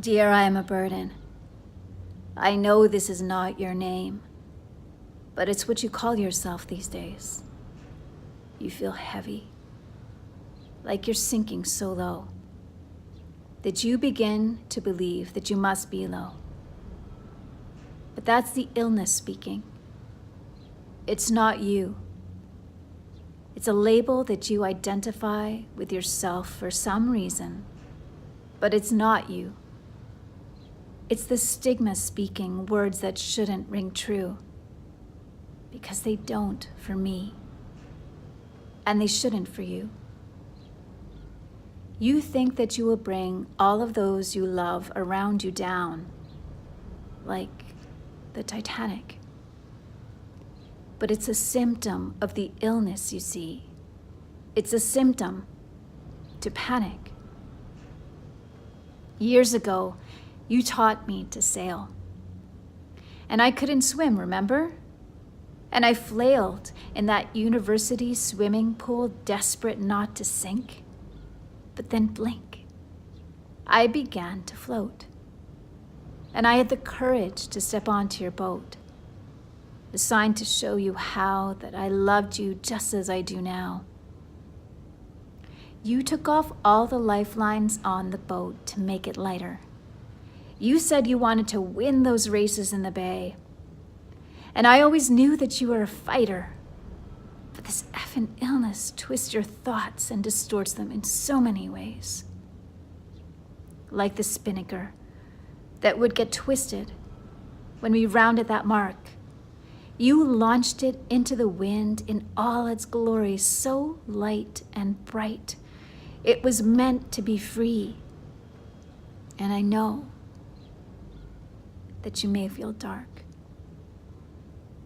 Dear, I am a burden. I know this is not your name, but it's what you call yourself these days. You feel heavy, like you're sinking so low, that you begin to believe that you must be low. But that's the illness speaking. It's not you. It's a label that you identify with yourself for some reason, but it's not you. It's the stigma speaking words that shouldn't ring true, because they don't for me, and they shouldn't for you. You think that you will bring all of those you love around you down, like the Titanic. But it's a symptom of the illness, you see. It's a symptom to panic. Years ago, you taught me to sail. And I couldn't swim, remember? And I flailed in that university swimming pool, desperate not to sink. But then blink, I began to float. And I had the courage to step onto your boat, a sign to show you how that I loved you just as I do now. You took off all the lifelines on the boat to make it lighter. You said you wanted to win those races in the bay. And I always knew that you were a fighter. But this effing illness twists your thoughts and distorts them in so many ways. Like the Spinnaker that would get twisted when we rounded that mark. You launched it into the wind in all its glory, so light and bright. It was meant to be free. And I know that you may feel dark,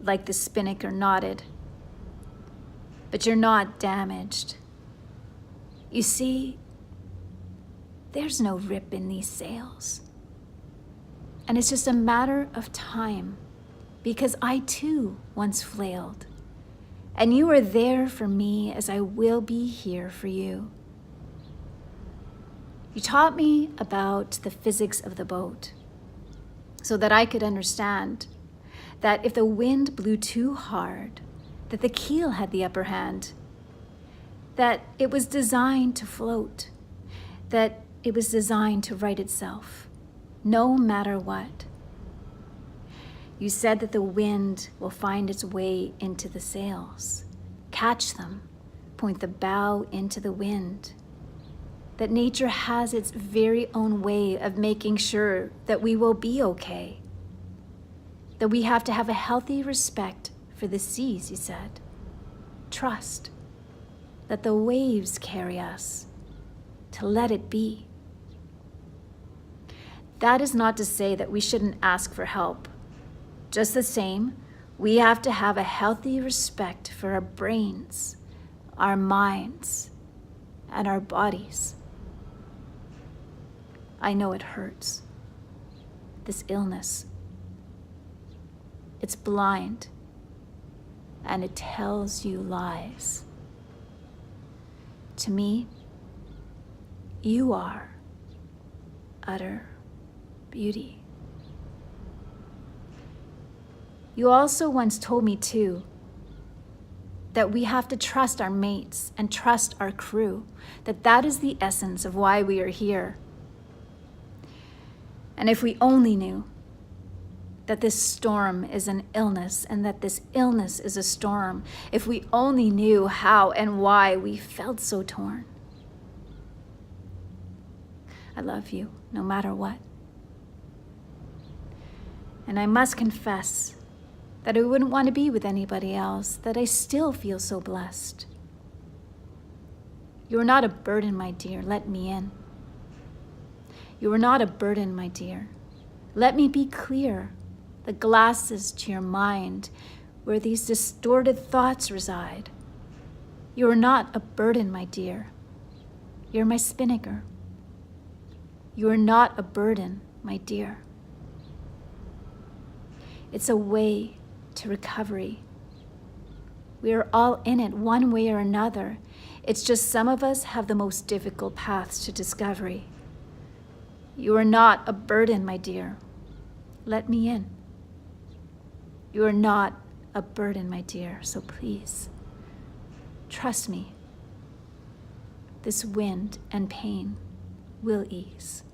like the Spinnaker nodded, but you're not damaged. You see, there's no rip in these sails. And it's just a matter of time, because I too once flailed, and you were there for me as I will be here for you. You taught me about the physics of the boat, so that I could understand that if the wind blew too hard, that the keel had the upper hand, that it was designed to float, that it was designed to right itself, no matter what. You said that the wind will find its way into the sails, catch them, point the bow into the wind, that nature has its very own way of making sure that we will be okay, that we have to have a healthy respect for the seas, you said. Trust that the waves carry us, to let it be. That is not to say that we shouldn't ask for help. Just the same, we have to have a healthy respect for our brains, our minds, and our bodies. I know it hurts, this illness. It's blind, and it tells you lies. To me, you are utter beauty. You also once told me too, that we have to trust our mates and trust our crew, that is the essence of why we are here. And if we only knew that this storm is an illness and that this illness is a storm, if we only knew how and why we felt so torn. I love you no matter what. And I must confess that I wouldn't want to be with anybody else, that I still feel so blessed. You are not a burden, my dear. Let me in. You are not a burden, my dear. Let me be clear. The glasses to your mind where these distorted thoughts reside. You are not a burden, my dear. You're my Spinnaker. You are not a burden, my dear. It's a way to recovery. We are all in it one way or another. It's just some of us have the most difficult paths to discovery. You are not a burden, my dear. Let me in. You are not a burden, my dear, so please, trust me. This wind and pain will ease.